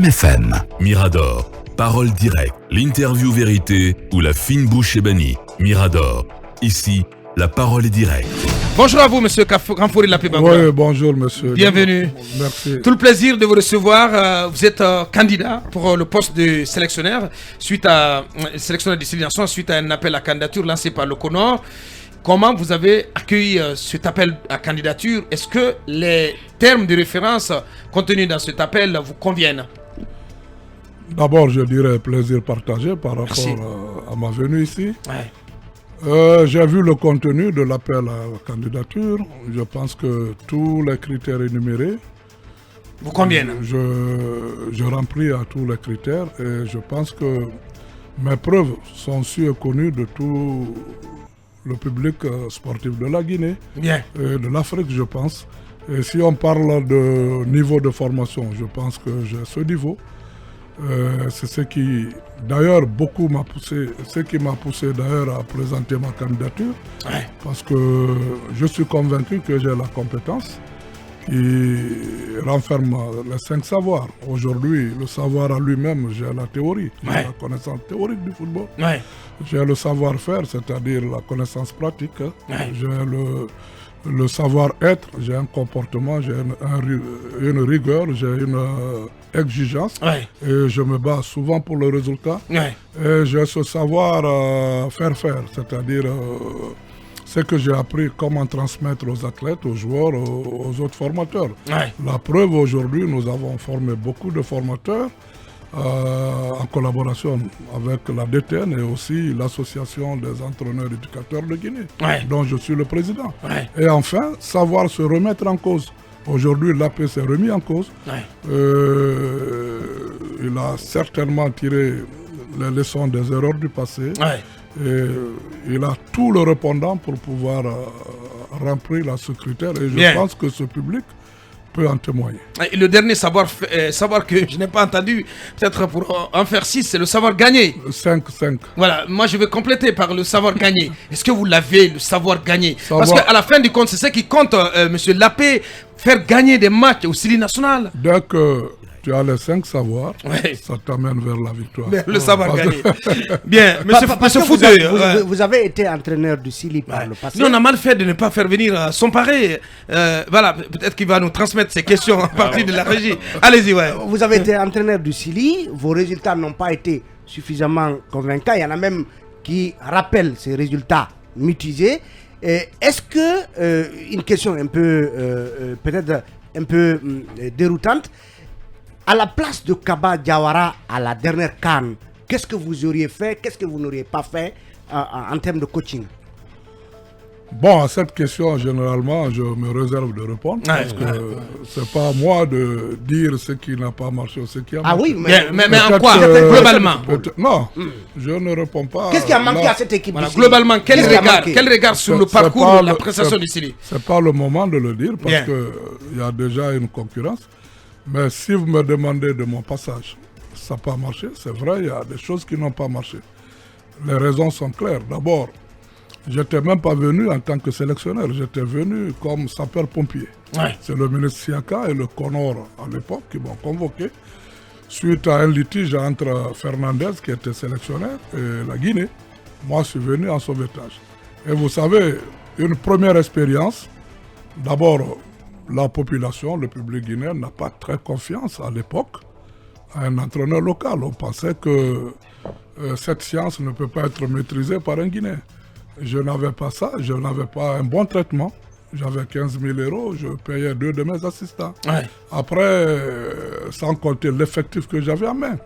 FM. Mirador, parole directe, l'interview vérité ou la fine bouche ébanie. Mirador, ici, la parole est directe. Bonjour à vous, monsieur Ramfouri Lapébangou. Oui, bonjour, monsieur. Bienvenue. Merci. Tout le plaisir de vous recevoir. Vous êtes candidat pour le poste de sélectionneur, sélectionneur de destination, suite à un appel à candidature lancé par le CONOR. Comment vous avez accueilli cet appel à candidature? Est-ce que les termes de référence contenus dans cet appel vous conviennent? D'abord, je dirais plaisir partagé par rapport à ma venue ici. Ouais. J'ai vu le contenu de l'appel à la candidature. Je pense que tous les critères énumérés Vous conviennent? Je remplis à tous les critères et je pense que mes preuves sont sûres et connues de tout le public sportif de la Guinée, Bien. et de l'Afrique, je pense. Et si on parle de niveau de formation, je pense que j'ai ce niveau. C'est ce qui, d'ailleurs, beaucoup m'a poussé, ce qui m'a poussé d'ailleurs à présenter ma candidature, parce que je suis convaincu que j'ai la compétence qui renferme les 5 savoirs. Aujourd'hui, le savoir à lui-même, j'ai la théorie, j'ai la connaissance théorique du football. J'ai le savoir-faire, c'est-à-dire la connaissance pratique. J'ai le savoir-être, j'ai un comportement, j'ai une rigueur, j'ai une exigence. Et je me bats souvent pour le résultat. Et j'ai ce savoir-faire, c'est-à-dire ce que j'ai appris, comment transmettre aux athlètes, aux joueurs, aux autres formateurs. La preuve, aujourd'hui, nous avons formé beaucoup de formateurs en collaboration avec la DTN et aussi l'association des entraîneurs éducateurs de Guinée, dont je suis le président. Et enfin, savoir se remettre en cause. Aujourd'hui, l'AP s'est remis en cause. Il a certainement tiré les leçons des erreurs du passé. Et il a tout le répondant pour pouvoir remplir ce critère. Et je pense que ce public peut en témoigner. Et le dernier savoir que je n'ai pas entendu, peut-être pour en faire 6, c'est le savoir gagner. 5. Voilà, moi je vais compléter par le savoir gagner. Est-ce que vous l'avez, le savoir gagner? Parce qu'à la fin du compte, c'est ce qui compte, monsieur Lapé, faire gagner des matchs au Sili national. Dès que tu as les 5 savoirs, ça t'amène vers la victoire. Le savoir gagner. Bien, monsieur Foudeux. Vous avez été entraîneur du Sili par le passé. Nous, on a mal fait de ne pas faire venir son pareil. Voilà, peut-être qu'il va nous transmettre ces questions à partir de la régie. Allez-y, Vous avez été entraîneur du Sili, vos résultats n'ont pas été suffisamment convaincants. Il y en a même qui rappellent ces résultats mitigés. Est-ce que, une question un peu, peut-être un peu déroutante, à la place de Kaba Diawara à la dernière CAN, qu'est-ce que vous auriez fait, qu'est-ce que vous n'auriez pas fait en termes de coaching? Bon, à cette question, généralement, je me réserve de répondre parce que c'est pas à moi de dire ce qui n'a pas marché ou ce qui a marché. Ah oui, mais en quoi, globalement? Non, je ne réponds pas. Qu'est-ce qui a manqué à cette équipe? Globalement, quel regard sur le parcours, la prestation du Sili? C'est pas le moment de le dire parce qu'il y a déjà une concurrence. Mais si vous me demandez de mon passage, ça n'a pas marché. C'est vrai, il y a des choses qui n'ont pas marché. Les raisons sont claires. D'abord, je n'étais même pas venu en tant que sélectionneur. J'étais venu comme sapeur-pompier. C'est le ministre Siaka et le CONOR à l'époque qui m'ont convoqué suite à un litige entre Fernandez, qui était sélectionneur, et la Guinée. Moi, je suis venu en sauvetage. Et vous savez, une première expérience, d'abord, la population, le public guinéen n'a pas très confiance à l'époque à un entraîneur local. On pensait que cette science ne peut pas être maîtrisée par un Guinéen. Je n'avais pas ça, je n'avais pas un bon traitement. J'avais 15 000 €, je payais 2 de mes assistants. Après, sans compter l'effectif que j'avais en main.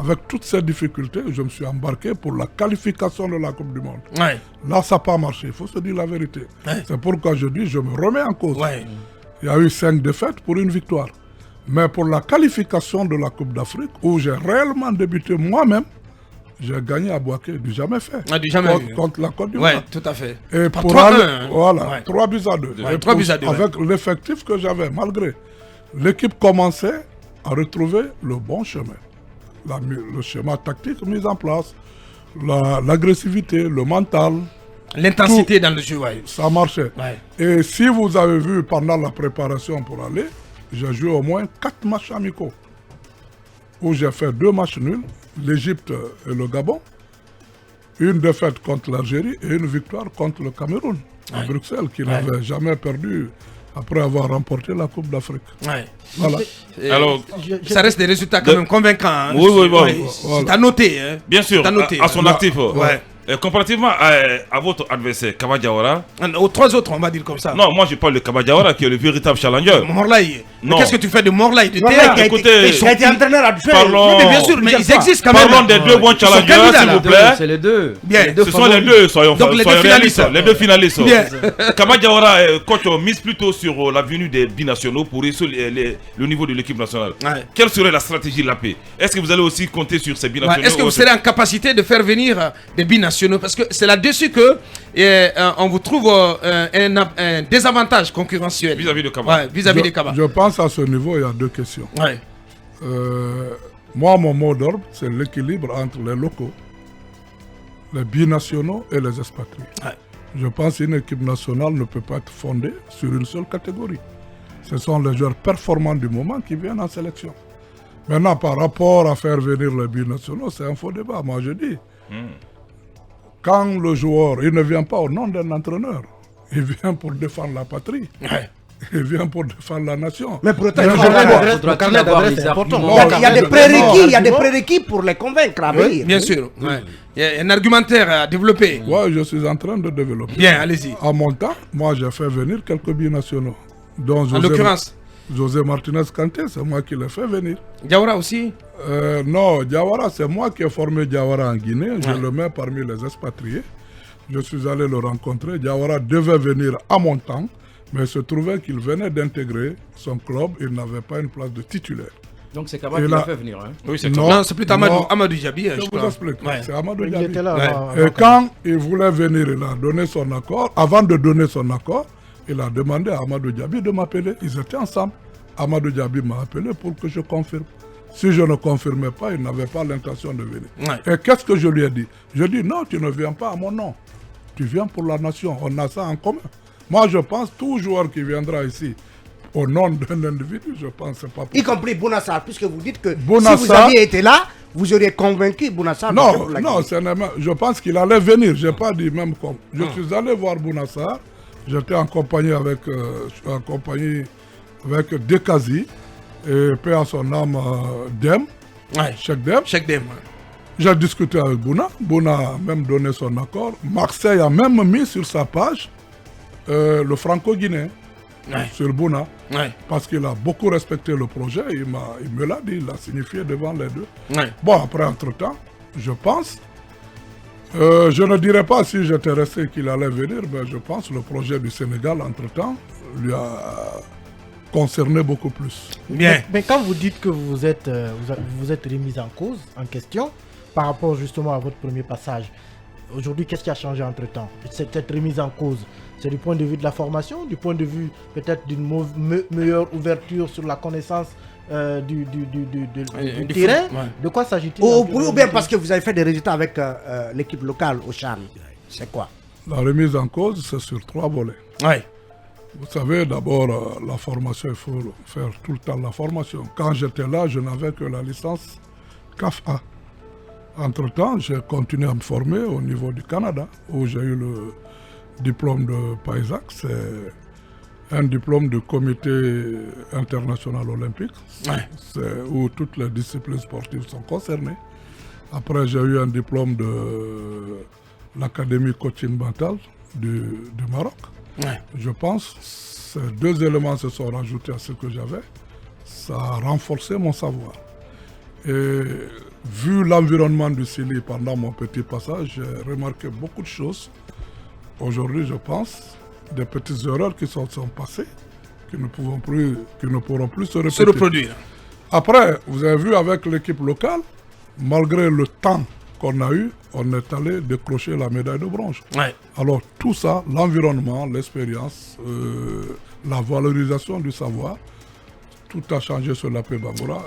Avec toutes ces difficultés, je me suis embarqué pour la qualification de la Coupe du Monde. Là, ça n'a pas marché, il faut se dire la vérité. C'est pourquoi je dis, je me remets en cause. Il y a eu 5 défaites pour une victoire. Mais pour la qualification de la Coupe d'Afrique, où j'ai réellement débuté moi-même, j'ai gagné à Bouaké, du jamais fait. Contre la Côte d'Ivoire. Oui, tout à fait. Et pour aller, voilà, 3 buts à 2. Avec l'effectif que j'avais, malgré. L'équipe commençait à retrouver le bon chemin. Le schéma tactique mis en place, l'agressivité, le mental. L'intensité dans le jeu, ça marchait. Et si vous avez vu pendant la préparation pour aller, j'ai joué au moins 4 matchs amicaux. où j'ai fait 2 matchs nuls, l'Égypte et le Gabon, une défaite contre l'Algérie et une victoire contre le Cameroun à Bruxelles, qui n'avait jamais perdu après avoir remporté la Coupe d'Afrique. Voilà. Alors, ça reste des résultats quand même convaincants. Hein. Oui. C'est à noter. Hein. Bien sûr, à son actif. Ouais. Comparativement à votre adversaire, Kaba Diawara. Aux 3 autres, on va dire comme ça. Non, moi je parle de Kaba Diawara qui est le véritable challenger. Morlaï. Qu'est-ce que tu fais de Morlaï de terre? Écoutez, il a été entraîneur à faire. Mais bien sûr, mais ils existent quand même. Parlons des 2 bons challengers, s'il vous plaît. C'est les 2. Bien. Ce sont les 2, soyons réalistes. Les 2 finalistes. Bien. Kaba Diawara, coach, mise plutôt sur la venue des binationaux pour réussir le niveau de l'équipe nationale. Quelle serait la stratégie de la paix? Est-ce que vous allez aussi compter sur ces binationaux? Est-ce que vous serez en capacité de faire venir des binationaux? Parce que c'est là-dessus que on vous trouve un désavantage concurrentiel vis-à-vis de Kaba. Vis-à-vis des Kaba. Je pense à ce niveau, il y a 2 questions. Moi, mon mot d'ordre, c'est l'équilibre entre les locaux, les binationaux et les expatriés. Je pense qu'une équipe nationale ne peut pas être fondée sur une seule catégorie. Ce sont les joueurs performants du moment qui viennent en sélection. Maintenant, par rapport à faire venir les binationaux, c'est un faux débat. Moi, je dis, quand le joueur, il ne vient pas au nom d'un entraîneur, il vient pour défendre la patrie. Il vient pour défendre la nation. Mais pour autant, il faudra avoir des arguments. Il y a des prérequis, il y a des prérequis pour les convaincre à venir. Bien sûr. Il y a un argumentaire à développer. Oui, je suis en train de développer. Bien, allez-y. À mon temps, moi, j'ai fait venir quelques binationaux. Dont En l'occurrence José Martinez Kanté, c'est moi qui l'ai fait venir. Diawara aussi? Non, Diawara, c'est moi qui ai formé Diawara en Guinée. Je le mets parmi les expatriés. Je suis allé le rencontrer. Diawara devait venir à mon temps, mais il se trouvait qu'il venait d'intégrer son club. Il n'avait pas une place de titulaire. Donc c'est Kaba qui l'a fait venir. Hein. Oui, c'est Non, c'est plutôt Amadou Diaby. Je vous explique. C'est Amadou Il Diaby. était là. Et quand il voulait venir, il a donné son accord. Avant de donner son accord, il a demandé à Amadou Diaby de m'appeler. Ils étaient ensemble. Amadou Diaby m'a appelé pour que je confirme. Si je ne confirmais pas, il n'avait pas l'intention de venir. Et qu'est-ce que je lui ai dit? Je lui ai dit, non, tu ne viens pas à mon nom. Tu viens pour la nation. On a ça en commun. Moi, je pense tout joueur qui viendra ici au nom d'un individu, je pense que c'est pas possible. Y compris Bounassar, puisque vous dites que si vous aviez été là, vous auriez convaincu Bounassar. Non, je pense qu'il allait venir. Je n'ai pas dit même comme. Je suis allé voir Bounassar. J'étais en compagnie avec Dekazi et paix à son âme Dem. Cheikh Dem. J'ai discuté avec Bouna. Bouna a même donné son accord. Marseille a même mis sur sa page le franco-guinéen sur Bouna. Parce qu'il a beaucoup respecté le projet. Il me l'a dit, il l'a signifié devant les 2. Bon, après, entre-temps, je pense, je ne dirais pas si j'étais resté qu'il allait venir, mais je pense que le projet du Sénégal, entre-temps, lui a concerné beaucoup plus. Bien. Mais quand vous dites que vous êtes remis en cause, en question, par rapport justement à votre premier passage, aujourd'hui, qu'est-ce qui a changé entre-temps? Cette remise en cause, c'est du point de vue de la formation, du point de vue peut-être d'une meilleure ouverture sur la connaissance du terrain. De quoi s'agit-il? Ou bien parce que vous avez fait des résultats avec l'équipe locale au Chan. C'est quoi? La remise en cause, c'est sur 3 volets. Vous savez, d'abord, la formation, il faut faire tout le temps la formation. Quand j'étais là, je n'avais que la licence CAF-A. Entre-temps, j'ai continué à me former au niveau du Canada, où j'ai eu le diplôme de PAISAC. C'est un diplôme du Comité international olympique, où toutes les disciplines sportives sont concernées. Après, j'ai eu un diplôme de l'Académie Coaching Mental du Maroc. Je pense que ces 2 éléments se sont rajoutés à ce que j'avais. Ça a renforcé mon savoir. Et vu l'environnement du Sili pendant mon petit passage, j'ai remarqué beaucoup de choses. Aujourd'hui, je pense, des petites erreurs qui sont passées, qui ne pourront plus se reproduire. Après, vous avez vu avec l'équipe locale, malgré le temps qu'on a eu, on est allé décrocher la médaille de bronze. Alors tout ça, l'environnement, l'expérience, la valorisation du savoir, tout a changé sur l'AP Bambara.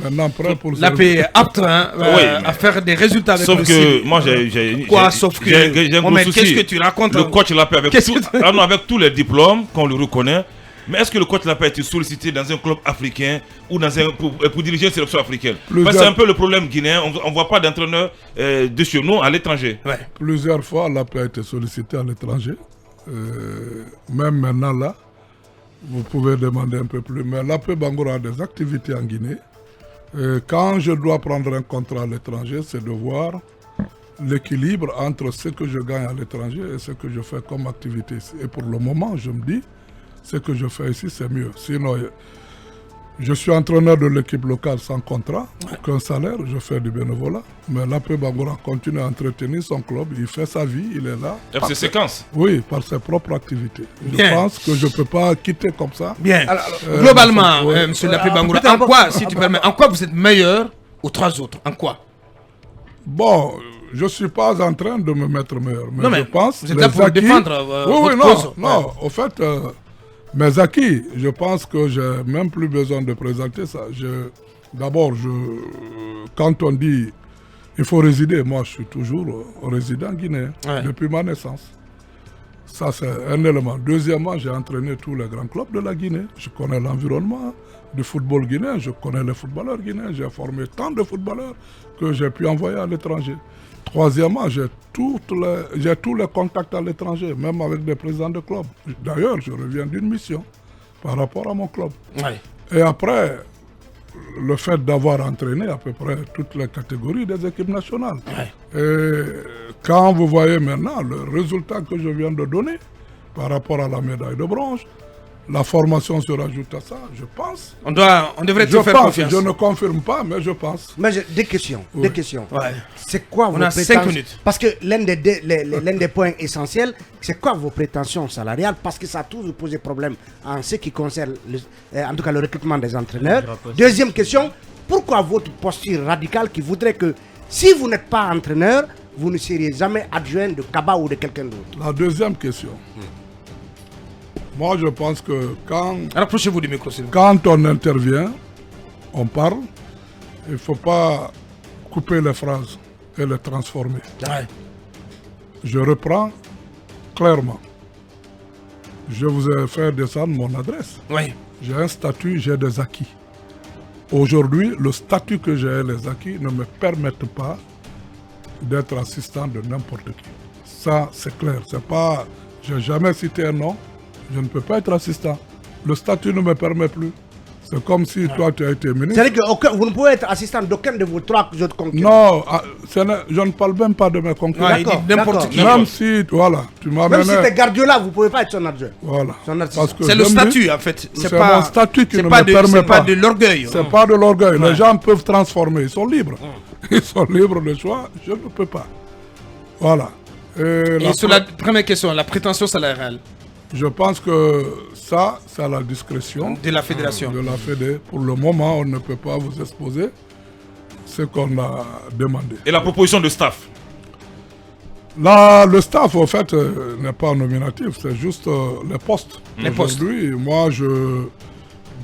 Maintenant, prêt pour l'AP est apte à faire des résultats avec sauf le que moi, j'ai un gros souci. Qu'est-ce que tu racontes? Le coach l'AP avec tous les diplômes qu'on lui reconnaît, Mais est-ce que le coach n'a pas été sollicité dans un club africain ou pour diriger une sélection africaine? C'est un peu le problème guinéen. On ne voit pas d'entraîneur de chez nous à l'étranger. Ouais. Plusieurs fois, l'AP a été sollicité à l'étranger. Même maintenant, là, vous pouvez demander un peu plus. Mais l'AP Bangoura a des activités en Guinée. Quand je dois prendre un contrat à l'étranger, c'est de voir l'équilibre entre ce que je gagne à l'étranger et ce que je fais comme activité ici. Et pour le moment, je me dis, ce que je fais ici, c'est mieux. Sinon, je suis entraîneur de l'équipe locale sans contrat, aucun salaire, je fais du bénévolat. Mais l'AP Bangoura continue à entretenir son club, il fait sa vie, il est là. FC Séquence. Oui, par ses propres activités. Je pense que je ne peux pas quitter comme ça. Bien. Globalement, M. l'AP Bangoura, en quoi, si tu permets, en quoi vous êtes meilleur aux trois autres? En quoi? Bon, je ne suis pas en train de me mettre meilleur. Mais, non, mais je pense vous êtes là pour défendre votre cause. Non, au fait, mes acquis, je pense que je n'ai même plus besoin de présenter ça. D'abord, quand on dit il faut résider, moi je suis toujours résident guinéen depuis ma naissance. Ça, c'est un élément. Deuxièmement, j'ai entraîné tous les grands clubs de la Guinée. Je connais l'environnement du football guinéen, je connais les footballeurs guinéens. J'ai formé tant de footballeurs que j'ai pu envoyer à l'étranger. Troisièmement, j'ai tous les contacts à l'étranger, même avec des présidents de clubs. D'ailleurs, je reviens d'une mission par rapport à mon club. Ouais. Et après, le fait d'avoir entraîné à peu près toutes les catégories des équipes nationales. Ouais. Et quand vous voyez maintenant le résultat que je viens de donner par rapport à la médaille de bronze, la formation se rajoute à ça, je pense. On devrait te faire confiance. Je ne confirme pas, mais je pense. Mais j'ai des questions. Oui. Des questions. Ouais. C'est quoi vos prétentions? 5 minutes. Parce que l'un des points essentiels, c'est quoi vos prétentions salariales? Parce que ça a toujours posé problème en ce qui concerne, en tout cas, le recrutement des entraîneurs. Deuxième question, pourquoi votre posture radicale qui voudrait que si vous n'êtes pas entraîneur, vous ne seriez jamais adjoint de Kaba ou de quelqu'un d'autre? La deuxième question. Moi, je pense que rapprochez-vous du micro, s'il vous plaît. Quand on intervient, on parle, il ne faut pas couper les phrases et les transformer. Ouais. Je reprends clairement. Je vous ai fait descendre mon adresse. Oui. J'ai un statut, j'ai des acquis. Aujourd'hui, le statut que j'ai et les acquis ne me permettent pas d'être assistant de n'importe qui. Ça, c'est clair. C'est pas, je n'ai jamais cité un nom. Je ne peux pas être assistant. Le statut ne me permet plus. C'est comme si toi, tu as été ministre. C'est-à-dire que vous ne pouvez être assistant d'aucun de vos trois autres concurrents. Non, je ne parle même pas de mes concurrents. N'importe qui. Même si, voilà, tu m'as même si tu es Guardiola, vous ne pouvez pas être son adjoint. Voilà. C'est le statut, en fait. C'est mon statut qui ne me permet pas. C'est pas de l'orgueil. C'est pas de l'orgueil. Les gens peuvent transformer. Ils sont libres. Ils sont libres de choix. Je ne peux pas. Voilà. Et sur la première question, la prétention salariale. Je pense que ça, c'est à la discrétion de la fédération. De la Fédé. Pour le moment, on ne peut pas vous exposer ce qu'on a demandé. Et la proposition de staff? Le staff, en fait, n'est pas nominatif, c'est juste les postes. Aujourd'hui, moi,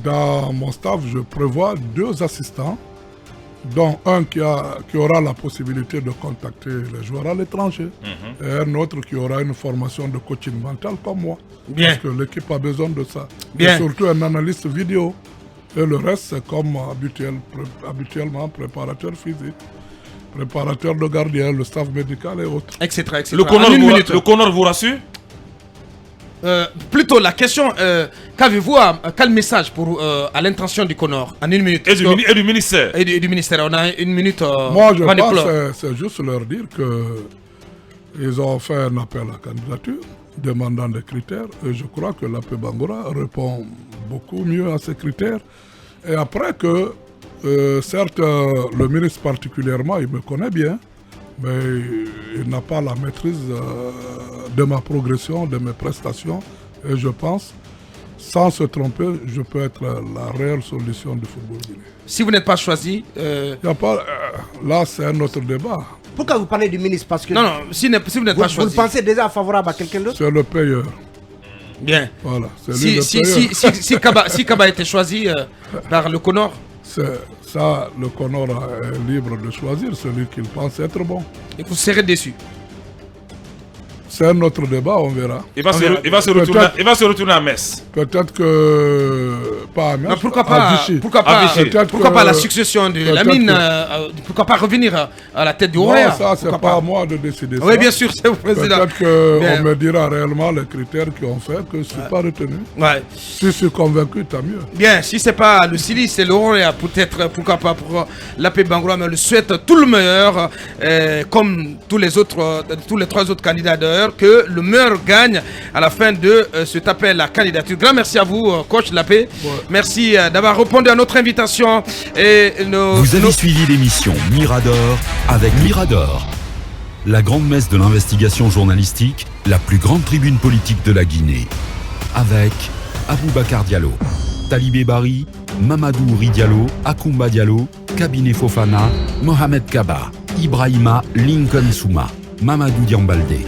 dans mon staff, je prévois 2 assistants, dont un qui aura la possibilité de contacter les joueurs à l'étranger, et un autre qui aura une formation de coaching mental comme moi. Bien. Parce que l'équipe a besoin de ça. Bien. Et surtout un analyste vidéo. Et le reste, c'est comme habituellement préparateur physique, préparateur de gardien, le staff médical et autres. Etc. Le Connor vous rassure? Plutôt la question, qu'avez-vous, quel message à l'intention du Connor en 1 minute? Et du ministère. Et du ministère, on a 1 minute. Moi, je pense que c'est juste leur dire qu'ils ont fait un appel à candidature demandant des critères. Et je crois que l'AP Bangoura répond beaucoup mieux à ces critères. Et après que, certes, le ministre particulièrement, il me connaît bien, mais il n'a pas la maîtrise de ma progression, de mes prestations. Et je pense, sans se tromper, je peux être la réelle solution du football guinéen. Si vous n'êtes pas choisi... là, c'est un autre débat. Pourquoi vous parlez du ministre? Parce que non, si vous n'êtes pas choisi... Vous pensez déjà favorable à quelqu'un d'autre? C'est le payeur. Bien. Voilà, c'est lui le payeur. Si Kaba était choisi par le Connor? Ça, le Connor est libre de choisir celui qu'il pense être bon. Et vous serez déçu? c'est un autre débat, on verra. Il va se retourner à Metz. Peut-être que pas à Metz. Pourquoi pas la succession de Lamine, pourquoi pas revenir à la tête du Roya? Ça, c'est pas à moi de décider ça. Oui, bien sûr, c'est au président. Peut-être qu'on me dira réellement les critères qui ont fait que je ne suis pas retenu. Ouais. Si je suis convaincu, tant mieux. Bien, si c'est pas le Sili, c'est le Roya, peut-être, pourquoi pas pour l'AP Bangoura, mais je souhaite tout le meilleur, comme tous les 3 autres candidats d'ailleurs, que le meilleur gagne à la fin de cet appel à candidature. Grand merci à vous, coach Lapé. Ouais. Merci d'avoir répondu à notre invitation. Vous avez suivi l'émission Mirador avec Mirador, la grande messe de l'investigation journalistique, la plus grande tribune politique de la Guinée, avec Aboubacar Diallo, Talibé Bari, Mamadou Ouri Diallo, Akoumba Diallo, Kabinet Fofana, Mohamed Kaba, Ibrahima Lincoln Souma, Mamadou Diambalde.